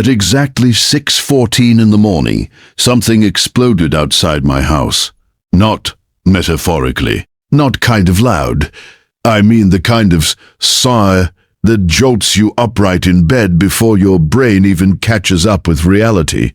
At exactly 6:14 in the morning, something exploded outside my house. Not metaphorically, not kind of loud. I mean the kind of sigh that jolts you upright in bed before your brain even catches up with reality.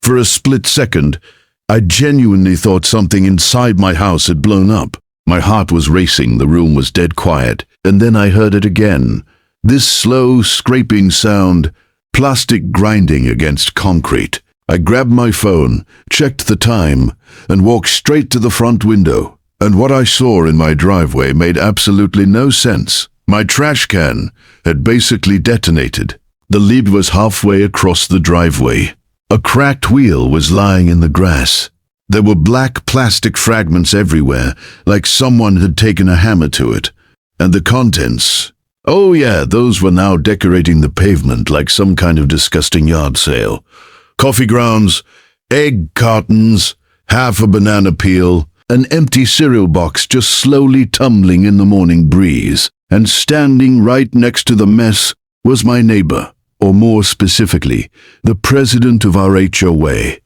For a split second, I genuinely thought something inside my house had blown up. My heart was racing, the room was dead quiet, and then I heard it again. This slow, scraping sound, plastic grinding against concrete. I grabbed my phone, checked the time, and walked straight to the front window. And what I saw in my driveway made absolutely no sense. My trash can had basically detonated. The lid was halfway across the driveway. A cracked wheel was lying in the grass. There were black plastic fragments everywhere, like someone had taken a hammer to it. And the contents, oh yeah, those were now decorating the pavement like some kind of disgusting yard sale. Coffee grounds, egg cartons, half a banana peel, an empty cereal box just slowly tumbling in the morning breeze. And standing right next to the mess was my neighbor, or more specifically, the president of our HOA,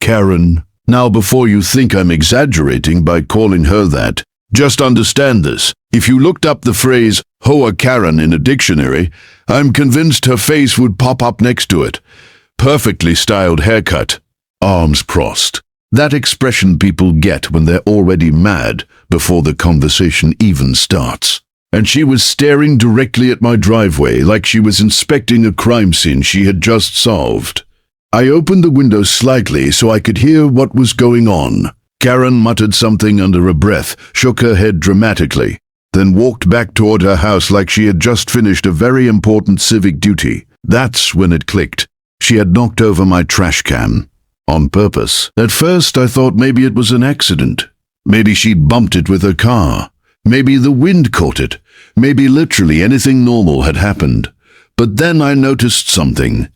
Karen. Now, before you think I'm exaggerating by calling her that, just understand this. If you looked up the phrase HOA Karen in a dictionary, I'm convinced her face would pop up next to it. Perfectly styled haircut, arms crossed. That expression people get when they're already mad before the conversation even starts. And she was staring directly at my driveway like she was inspecting a crime scene she had just solved. I opened the window slightly so I could hear what was going on. Karen muttered something under her breath, shook her head dramatically, then walked back toward her house like she had just finished a very important civic duty. That's when it clicked. She had knocked over my trash can. On purpose. At first I thought maybe it was an accident. Maybe she'd bumped it with her car. Maybe the wind caught it. Maybe literally anything normal had happened. But then I noticed something.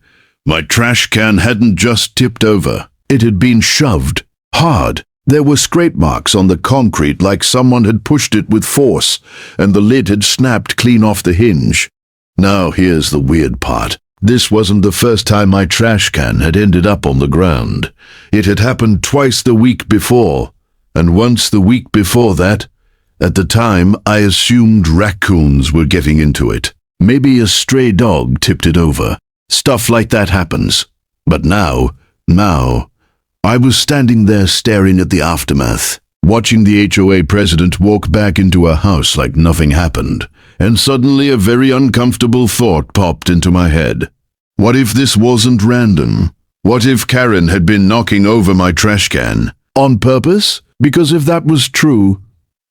My trash can hadn't just tipped over. It had been shoved. Hard. There were scrape marks on the concrete like someone had pushed it with force, and the lid had snapped clean off the hinge. Now here's the weird part. This wasn't the first time my trash can had ended up on the ground. It had happened twice the week before, and once the week before that. At the time, I assumed raccoons were getting into it. Maybe a stray dog tipped it over. Stuff like that happens. But now, I was standing there staring at the aftermath, watching the HOA president walk back into her house like nothing happened. And suddenly a very uncomfortable thought popped into my head. What if this wasn't random? What if Karen had been knocking over my trash can? On purpose? Because if that was true,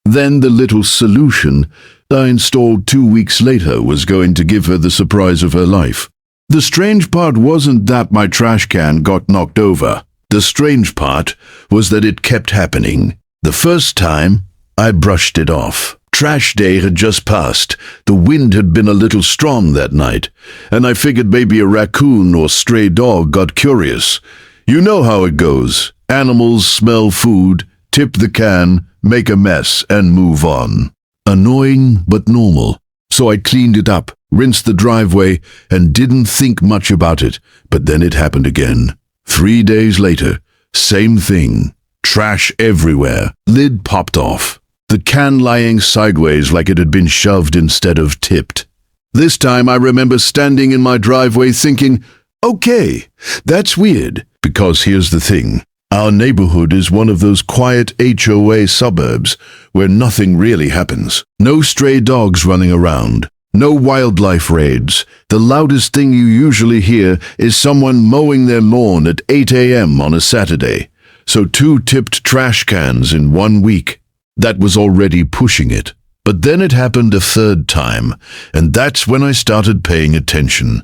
then the little solution I installed 2 weeks later was going to give her the surprise of her life. The strange part wasn't that my trash can got knocked over. The strange part was that it kept happening. The first time, I brushed it off. Trash day had just passed. The wind had been a little strong that night, and I figured maybe a raccoon or stray dog got curious. You know how it goes. Animals smell food, tip the can, make a mess, and move on. Annoying, but normal. So I cleaned it up, rinsed the driveway, and didn't think much about it. But then it happened again. 3 days later, same thing. Trash everywhere. Lid popped off. The can lying sideways like it had been shoved instead of tipped. This time I remember standing in my driveway thinking, okay, that's weird. Because here's the thing. Our neighborhood is one of those quiet HOA suburbs where nothing really happens. No stray dogs running around. No wildlife raids. The loudest thing you usually hear is someone mowing their lawn at 8 a.m. on a Saturday. So 2 tipped trash cans in 1 week. That was already pushing it. But then it happened a third time, and that's when I started paying attention.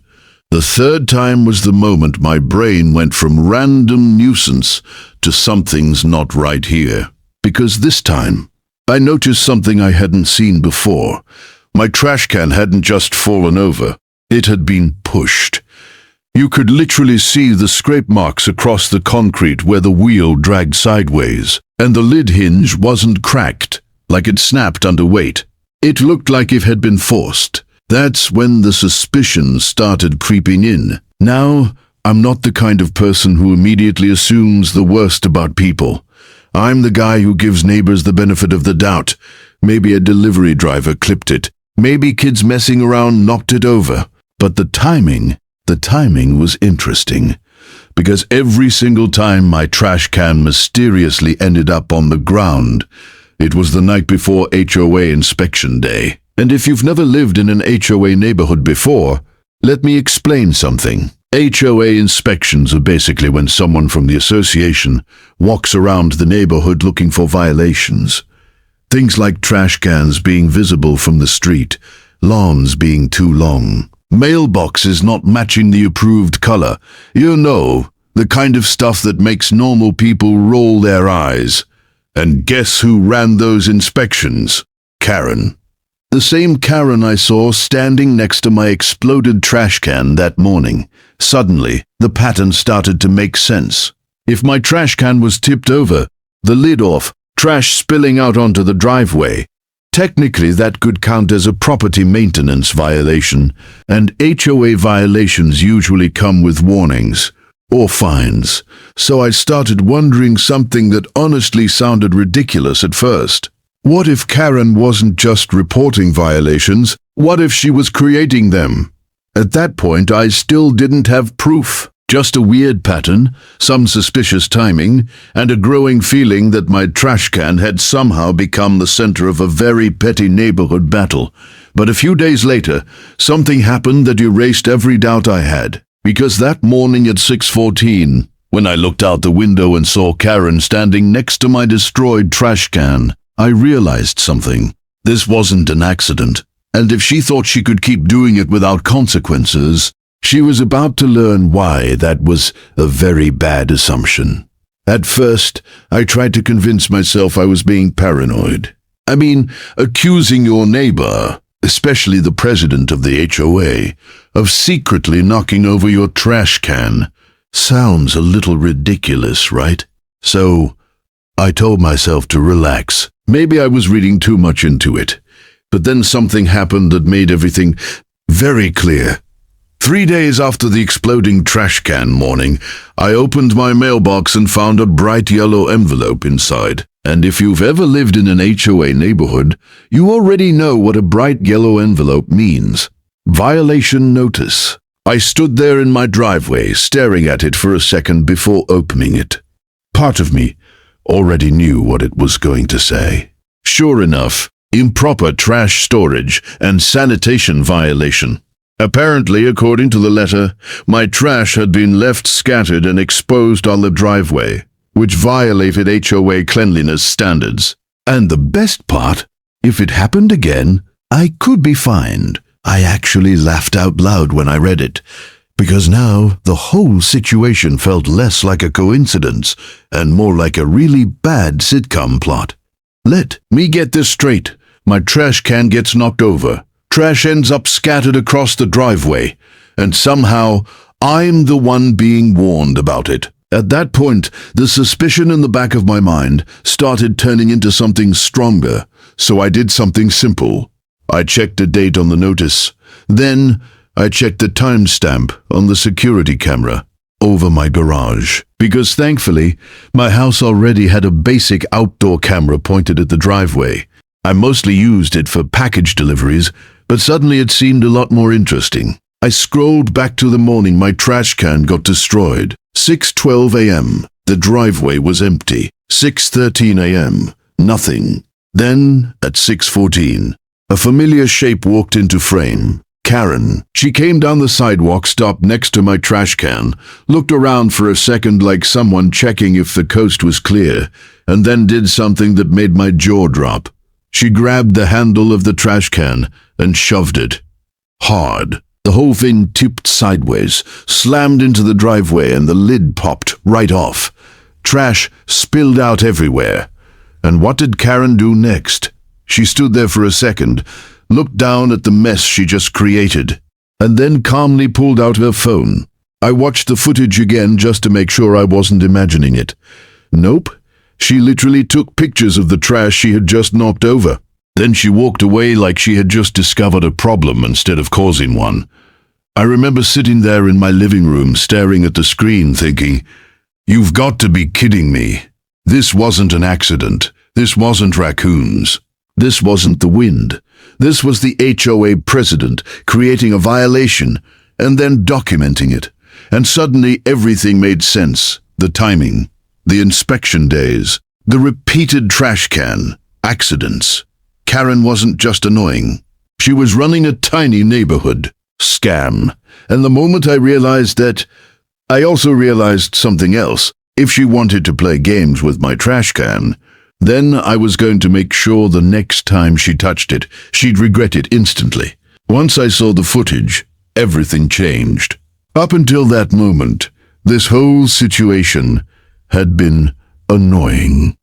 The third time was the moment my brain went from random nuisance to something's not right here. Because this time, I noticed something I hadn't seen before. My trash can hadn't just fallen over. It had been pushed. You could literally see the scrape marks across the concrete where the wheel dragged sideways, and the lid hinge wasn't cracked, like it snapped under weight. It looked like it had been forced. That's when the suspicion started creeping in. Now, I'm not the kind of person who immediately assumes the worst about people. I'm the guy who gives neighbors the benefit of the doubt. Maybe a delivery driver clipped it. Maybe kids messing around knocked it over. But the timing was interesting. Because every single time my trash can mysteriously ended up on the ground, it was the night before HOA inspection day. And if you've never lived in an HOA neighborhood before, let me explain something. HOA inspections are basically when someone from the association walks around the neighborhood looking for violations. Things like trash cans being visible from the street, lawns being too long, mailboxes not matching the approved color. You know, the kind of stuff that makes normal people roll their eyes. And guess who ran those inspections? Karen. The same Karen I saw standing next to my exploded trash can that morning. Suddenly, the pattern started to make sense. If my trash can was tipped over, the lid off, trash spilling out onto the driveway, technically that could count as a property maintenance violation, and HOA violations usually come with warnings or fines. So I started wondering something that honestly sounded ridiculous at first. What if Karen wasn't just reporting violations? What if she was creating them? At that point, I still didn't have proof. Just a weird pattern, some suspicious timing, and a growing feeling that my trash can had somehow become the center of a very petty neighborhood battle. But a few days later, something happened that erased every doubt I had. Because that morning at 6:14, when I looked out the window and saw Karen standing next to my destroyed trash can, I realized something. This wasn't an accident. And if she thought she could keep doing it without consequences, she was about to learn why that was a very bad assumption. At first, I tried to convince myself I was being paranoid. I mean, accusing your neighbor, especially the president of the HOA, of secretly knocking over your trash can sounds a little ridiculous, right? So, I told myself to relax. Maybe I was reading too much into it. But then something happened that made everything very clear. 3 days after the exploding trash can morning, I opened my mailbox and found a bright yellow envelope inside. And if you've ever lived in an HOA neighborhood, you already know what a bright yellow envelope means. Violation notice. I stood there in my driveway, staring at it for a second before opening it. Part of me already knew what it was going to say. Sure enough, improper trash storage and sanitation violation. Apparently, according to the letter, my trash had been left scattered and exposed on the driveway, which violated HOA cleanliness standards. And the best part, if it happened again, I could be fined. I actually laughed out loud when I read it, because now the whole situation felt less like a coincidence and more like a really bad sitcom plot. Let me get this straight. My trash can gets knocked over. Trash ends up scattered across the driveway, and somehow I'm the one being warned about it. At that point, the suspicion in the back of my mind started turning into something stronger, so I did something simple. I checked the date on the notice. Then I checked the timestamp on the security camera over my garage, because thankfully, my house already had a basic outdoor camera pointed at the driveway. I mostly used it for package deliveries, but suddenly it seemed a lot more interesting. I scrolled back to the morning my trash can got destroyed. 6:12 a.m. The driveway was empty. 6:13 a.m. Nothing. Then, at 6:14, a familiar shape walked into frame. Karen. She came down the sidewalk, stopped next to my trash can, looked around for a second like someone checking if the coast was clear, and then did something that made my jaw drop. She grabbed the handle of the trash can and shoved it. Hard. The whole thing tipped sideways, slammed into the driveway, and the lid popped right off. Trash spilled out everywhere. And what did Karen do next? She stood there for a second, looked down at the mess she just created, and then calmly pulled out her phone. I watched the footage again just to make sure I wasn't imagining it. Nope. She literally took pictures of the trash she had just knocked over. Then she walked away like she had just discovered a problem instead of causing one. I remember sitting there in my living room staring at the screen thinking, "You've got to be kidding me. This wasn't an accident. This wasn't raccoons. This wasn't the wind. This was the HOA president creating a violation and then documenting it. And suddenly everything made sense. The timing, the inspection days, the repeated trash can, accidents. Karen wasn't just annoying. She was running a tiny neighborhood scam. And the moment I realized that, I also realized something else. If she wanted to play games with my trash can, then I was going to make sure the next time she touched it, she'd regret it instantly. Once I saw the footage, everything changed. Up until that moment, this whole situation had been annoying.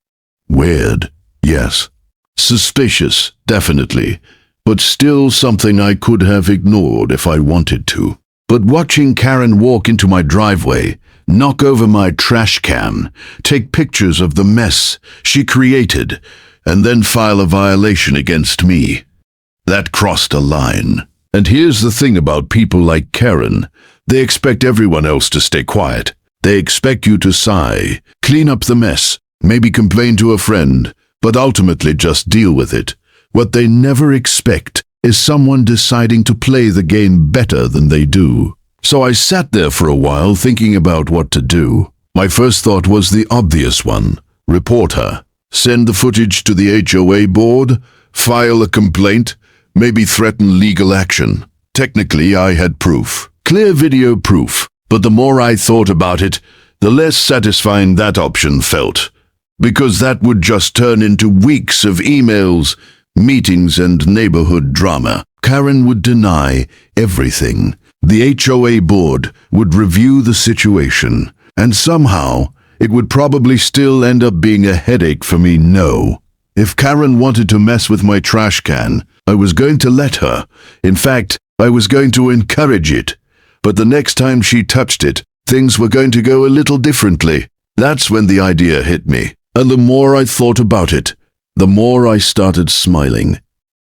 Weird, yes. Suspicious, definitely. But still something I could have ignored if I wanted to. But watching Karen walk into my driveway, knock over my trash can, take pictures of the mess she created, and then file a violation against me, that crossed a line. And here's the thing about people like Karen. They expect everyone else to stay quiet. They expect you to sigh, clean up the mess, maybe complain to a friend, but ultimately just deal with it. What they never expect is someone deciding to play the game better than they do. So I sat there for a while thinking about what to do. My first thought was the obvious one. Report her. Send the footage to the HOA board, file a complaint, maybe threaten legal action. Technically, I had proof. Clear video proof. But the more I thought about it, the less satisfying that option felt. Because that would just turn into weeks of emails, meetings and neighborhood drama. Karen would deny everything. The HOA board would review the situation, and somehow it would probably still end up being a headache for me. No. If Karen wanted to mess with my trash can, I was going to let her. In fact, I was going to encourage it. But the next time she touched it, things were going to go a little differently. That's when the idea hit me. And the more I thought about it, the more I started smiling.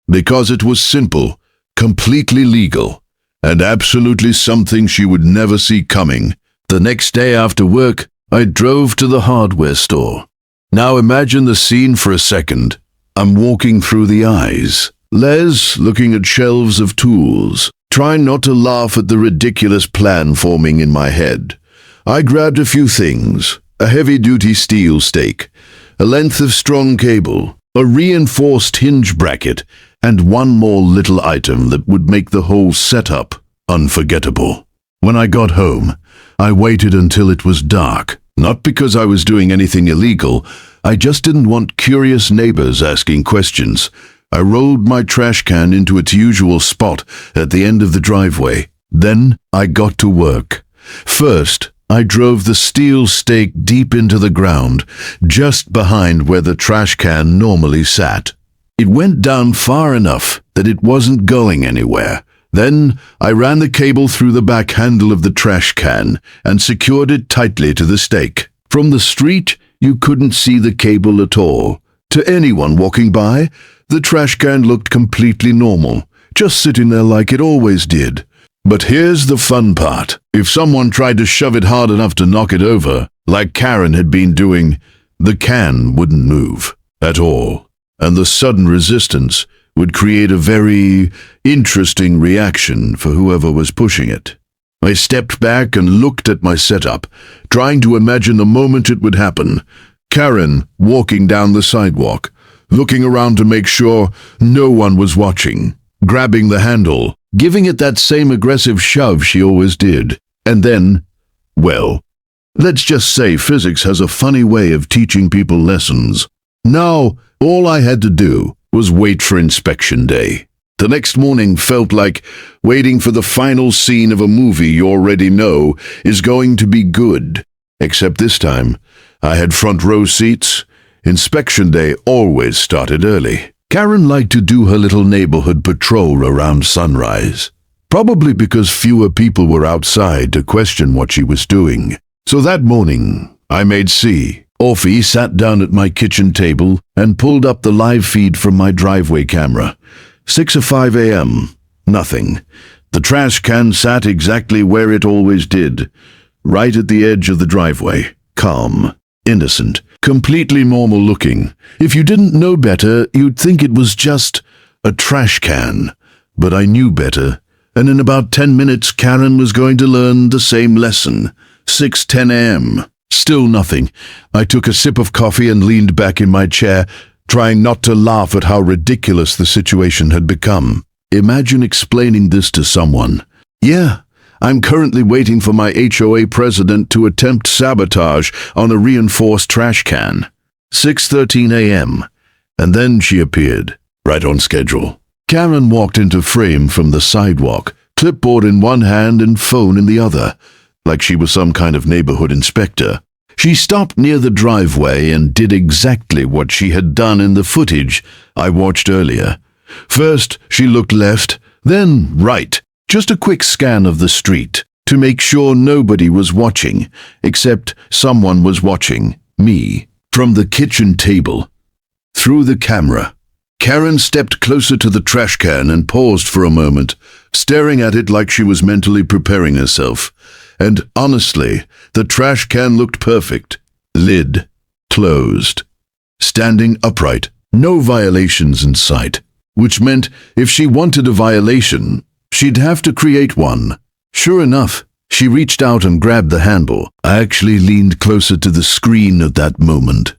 Because it was simple, completely legal, and absolutely something she would never see coming. The next day after work, I drove to the hardware store. Now imagine the scene for a second. I'm walking through the aisles. Les looking at shelves of tools, trying not to laugh at the ridiculous plan forming in my head. I grabbed a few things, a heavy-duty steel stake, a length of strong cable, a reinforced hinge bracket, and one more little item that would make the whole setup unforgettable. When I got home, I waited until it was dark. Not because I was doing anything illegal, I just didn't want curious neighbors asking questions. I rolled my trash can into its usual spot at the end of the driveway. Then I got to work. First, I drove the steel stake deep into the ground, just behind where the trash can normally sat. It went down far enough that it wasn't going anywhere. Then I ran the cable through the back handle of the trash can and secured it tightly to the stake. From the street, you couldn't see the cable at all. To anyone walking by, the trash can looked completely normal, just sitting there like it always did. But here's the fun part. If someone tried to shove it hard enough to knock it over, like Karen had been doing, the can wouldn't move at all. And the sudden resistance would create a very interesting reaction for whoever was pushing it. I stepped back and looked at my setup, trying to imagine the moment it would happen. Karen walking down the sidewalk, looking around to make sure no one was watching, grabbing the handle, giving it that same aggressive shove she always did. And then, well, let's just say physics has a funny way of teaching people lessons. Now, all I had to do was wait for inspection day. The next morning felt like waiting for the final scene of a movie you already know is going to be good. Except this time, I had front row seats. Inspection day always started early. Karen liked to do her little neighborhood patrol around sunrise, probably because fewer people were outside to question what she was doing. So that morning, I made C. Orphe sat down at my kitchen table and pulled up the live feed from my driveway camera. 6:05 a.m. Nothing. The trash can sat exactly where it always did, right at the edge of the driveway, calm, innocent, completely normal looking. If you didn't know better, you'd think it was just a trash can. But I knew better, and in about 10 minutes Karen was going to learn the same lesson. 6:10 a.m. Still nothing. I took a sip of coffee and leaned back in my chair, trying not to laugh at how ridiculous the situation had become. Imagine explaining this to someone. Yeah, I'm currently waiting for my HOA president to attempt sabotage on a reinforced trash can. 6:13 a.m. And then she appeared, right on schedule. Karen walked into frame from the sidewalk, clipboard in one hand and phone in the other, like she was some kind of neighborhood inspector. She stopped near the driveway and did exactly what she had done in the footage I watched earlier. First, she looked left, then right, just a quick scan of the street, to make sure nobody was watching, except someone was watching, me, from the kitchen table. Through the camera, Karen stepped closer to the trash can and paused for a moment, staring at it like she was mentally preparing herself. And honestly, the trash can looked perfect. Lid closed. Standing upright, no violations in sight. Which meant if she wanted a violation, she'd have to create one. Sure enough, she reached out and grabbed the handle. I actually leaned closer to the screen at that moment,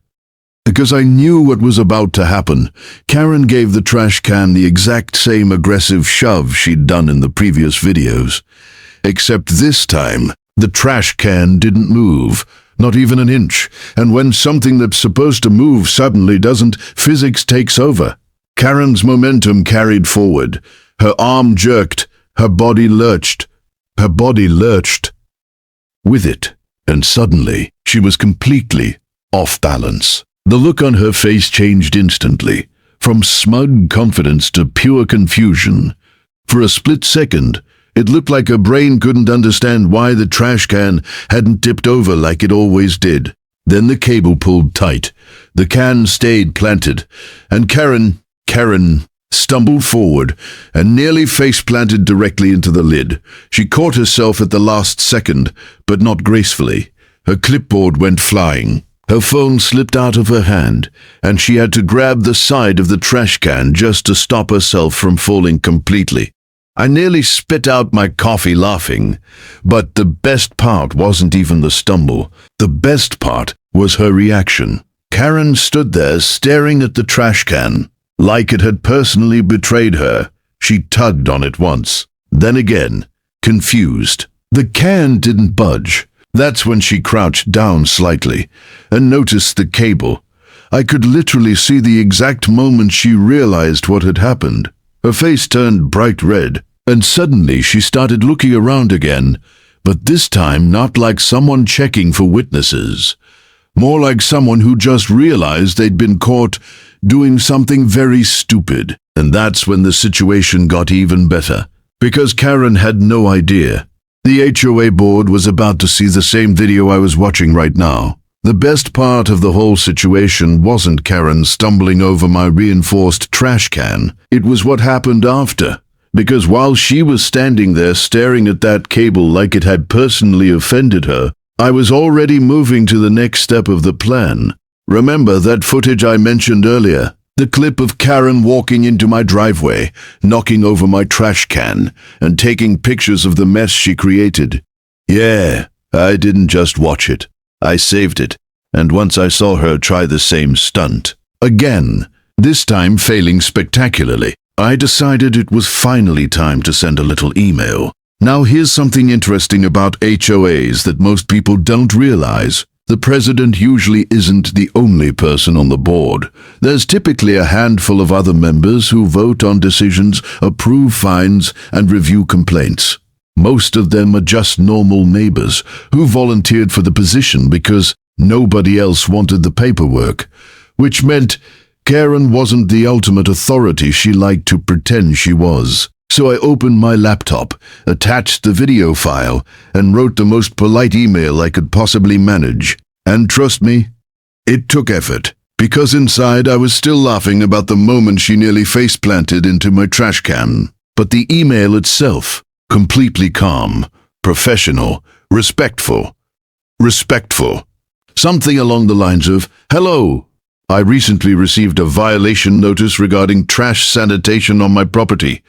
because I knew what was about to happen. Karen gave the trash can the exact same aggressive shove she'd done in the previous videos. Except this time, the trash can didn't move, not even an inch. And when something that's supposed to move suddenly doesn't, physics takes over. Karen's momentum carried forward. Her arm jerked. Her body lurched. Her body lurched with it. And suddenly, she was completely off balance. The look on her face changed instantly, from smug confidence to pure confusion. For a split second, it looked like her brain couldn't understand why the trash can hadn't tipped over like it always did. Then the cable pulled tight. The can stayed planted, and Karen stumbled forward and nearly face-planted directly into the lid. She caught herself at the last second, but not gracefully. Her clipboard went flying. Her phone slipped out of her hand, and she had to grab the side of the trash can just to stop herself from falling completely. I nearly spit out my coffee laughing, but the best part wasn't even the stumble. The best part was her reaction. Karen stood there staring at the trash can, like it had personally betrayed her. She tugged on it once, then again, confused. The can didn't budge. That's when she crouched down slightly and noticed the cable. I could literally see the exact moment she realized what had happened. Her face turned bright red, and suddenly she started looking around again, but this time not like someone checking for witnesses. More like someone who just realized they'd been caught doing something very stupid. And that's when the situation got even better, because Karen had no idea. The HOA board was about to see the same video I was watching right now. The best part of the whole situation wasn't Karen stumbling over my reinforced trash can. It was what happened after. Because while she was standing there staring at that cable like it had personally offended her, I was already moving to the next step of the plan. Remember that footage I mentioned earlier? The clip of Karen walking into my driveway, knocking over my trash can, and taking pictures of the mess she created. Yeah, I didn't just watch it. I saved it. And once I saw her try the same stunt again, this time failing spectacularly, I decided it was finally time to send a little email. Now here's something interesting about HOAs that most people don't realize. The president usually isn't the only person on the board. There's typically a handful of other members who vote on decisions, approve fines, and review complaints. Most of them are just normal neighbors who volunteered for the position because nobody else wanted the paperwork, which meant Karen wasn't the ultimate authority she liked to pretend she was. So I opened my laptop, attached the video file, and wrote the most polite email I could possibly manage. And trust me, it took effort, because inside I was still laughing about the moment she nearly face-planted into my trash can. But the email itself completely calm, professional, respectful. Respectful. Something along the lines of, "Hello, I recently received a violation notice regarding trash sanitation on my property.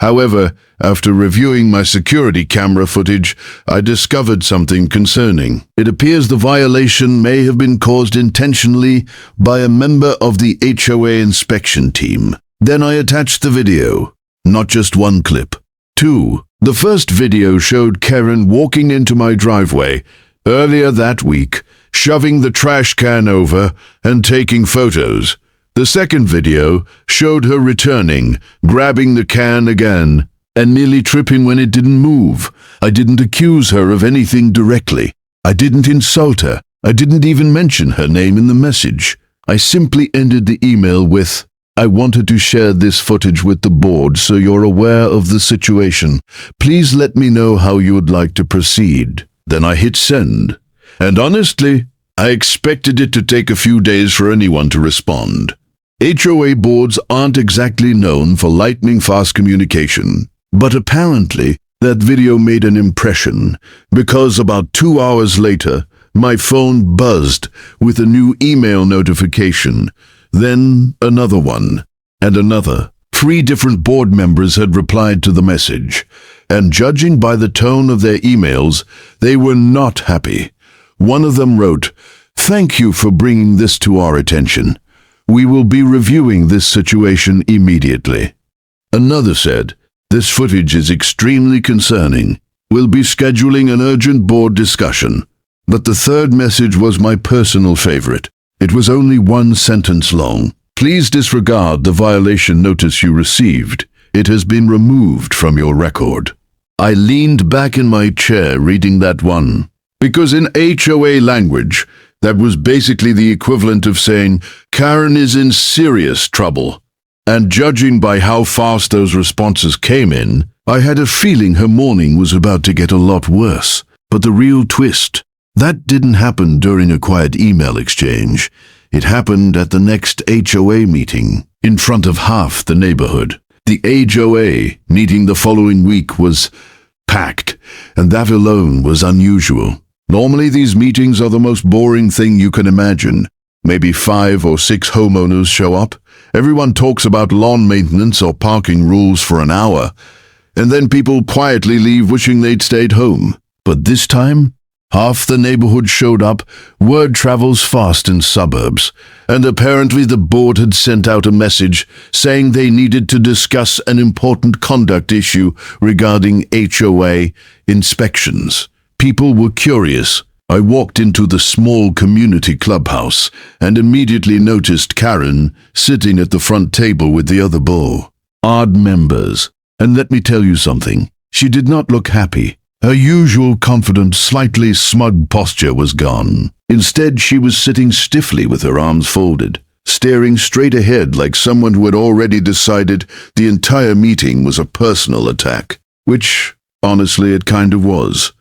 However, after reviewing my security camera footage, I discovered something concerning. It appears the violation may have been caused intentionally by a member of the HOA inspection team." Then I attached the video, not just one clip. 2. The first video showed Karen walking into my driveway earlier that week, shoving the trash can over and taking photos. The second video showed her returning, grabbing the can again, and nearly tripping when it didn't move. I didn't accuse her of anything directly. I didn't insult her. I didn't even mention her name in the message. I simply ended the email with, "I wanted to share this footage with the board so you're aware of the situation. Please let me know how you would like to proceed." Then I hit send. And honestly, I expected it to take a few days for anyone to respond. HOA boards aren't exactly known for lightning-fast communication, but apparently that video made an impression, because about 2 hours later, my phone buzzed with a new email notification, then another one, and another. 3 different board members had replied to the message, and judging by the tone of their emails, they were not happy. One of them wrote, "Thank you for bringing this to our attention. We will be reviewing this situation immediately." Another said, "This footage is extremely concerning. We'll be scheduling an urgent board discussion." But the third message was my personal favorite. It was only 1 sentence long. "Please disregard the violation notice you received. It has been removed from your record." I leaned back in my chair reading that one, because in HOA language, that was basically the equivalent of saying, "Karen is in serious trouble." And judging by how fast those responses came in, I had a feeling her morning was about to get a lot worse. But the real twist, that didn't happen during a quiet email exchange. It happened at the next HOA meeting, in front of half the neighborhood. The HOA meeting the following week was packed, and that alone was unusual. Normally these meetings are the most boring thing you can imagine. Maybe 5 or 6 homeowners show up. Everyone talks about lawn maintenance or parking rules for an hour, and then people quietly leave wishing they'd stayed home. But this time, half the neighborhood showed up. Word travels fast in suburbs, and apparently the board had sent out a message saying they needed to discuss an important conduct issue regarding HOA inspections. People were curious. I walked into the small community clubhouse and immediately noticed Karen sitting at the front table with the other bull. Odd members. And let me tell you something. She did not look happy. Her usual confident, slightly smug posture was gone. Instead, she was sitting stiffly with her arms folded, staring straight ahead like someone who had already decided the entire meeting was a personal attack. Which, honestly, it kind of was.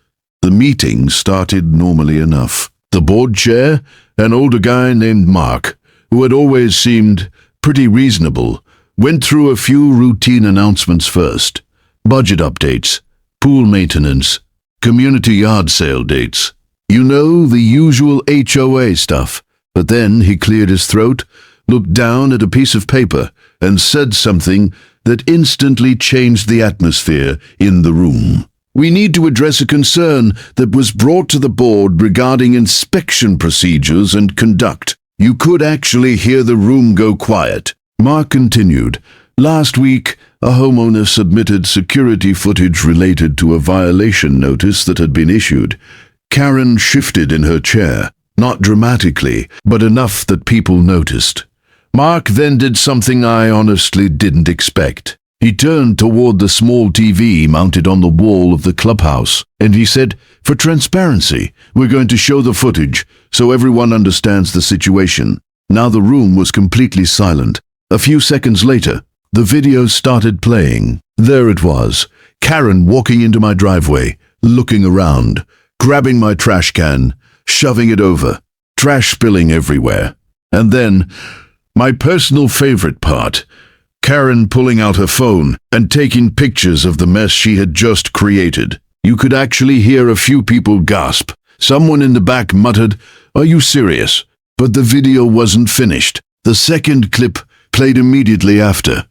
The meeting started normally enough. The board chair, an older guy named Mark, who had always seemed pretty reasonable, went through a few routine announcements first. Budget updates, pool maintenance, community yard sale dates. You know, the usual HOA stuff. But then he cleared his throat, looked down at a piece of paper, and said something that instantly changed the atmosphere in the room. "We need to address a concern that was brought to the board regarding inspection procedures and conduct." You could actually hear the room go quiet. Mark continued, "Last week, a homeowner submitted security footage related to a violation notice that had been issued. Karen shifted in her chair, not dramatically, but enough that people noticed. Mark then did something I honestly didn't expect. He turned toward the small TV mounted on the wall of the clubhouse, and he said, 'For transparency, we're going to show the footage so everyone understands the situation.' Now the room was completely silent. A few seconds later, the video started playing. There it was, Karen walking into my driveway, looking around, grabbing my trash can, shoving it over, trash spilling everywhere. And then, my personal favorite part, Karen pulling out her phone and taking pictures of the mess she had just created. You could actually hear a few people gasp. Someone in the back muttered, "Are you serious?" But the video wasn't finished. The second clip played immediately after.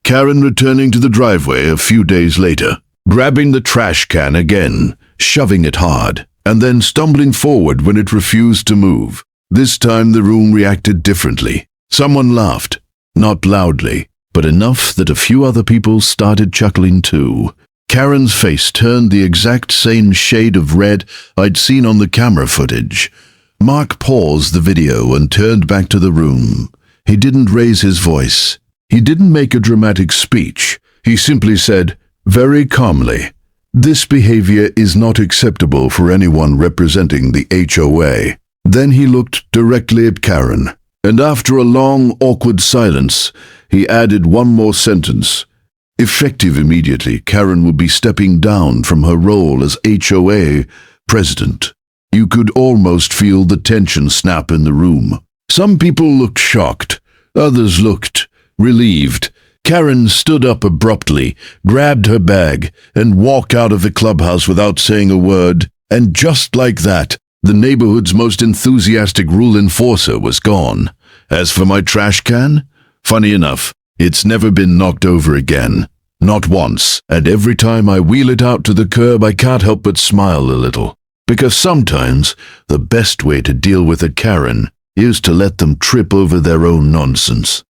Karen returning to the driveway a few days later, grabbing the trash can again, shoving it hard, and then stumbling forward when it refused to move. This time the room reacted differently. Someone laughed, not loudly, but enough that a few other people started chuckling too. Karen's face turned the exact same shade of red I'd seen on the camera footage. Mark paused the video and turned back to the room. He didn't raise his voice. He didn't make a dramatic speech. He simply said, very calmly, "This behavior is not acceptable for anyone representing the HOA." Then he looked directly at Karen, and after a long, awkward silence, he added one more sentence. Effective immediately, Karen will be stepping down from her role as HOA president. You could almost feel the tension snap in the room. Some people looked shocked. Others looked relieved. Karen stood up abruptly, grabbed her bag, and walked out of the clubhouse without saying a word. And just like that, the neighborhood's most enthusiastic rule enforcer was gone. As for my trash can, funny enough, it's never been knocked over again. Not once. And every time I wheel it out to the curb, I can't help but smile a little. Because sometimes the best way to deal with a Karen is to let them trip over their own nonsense.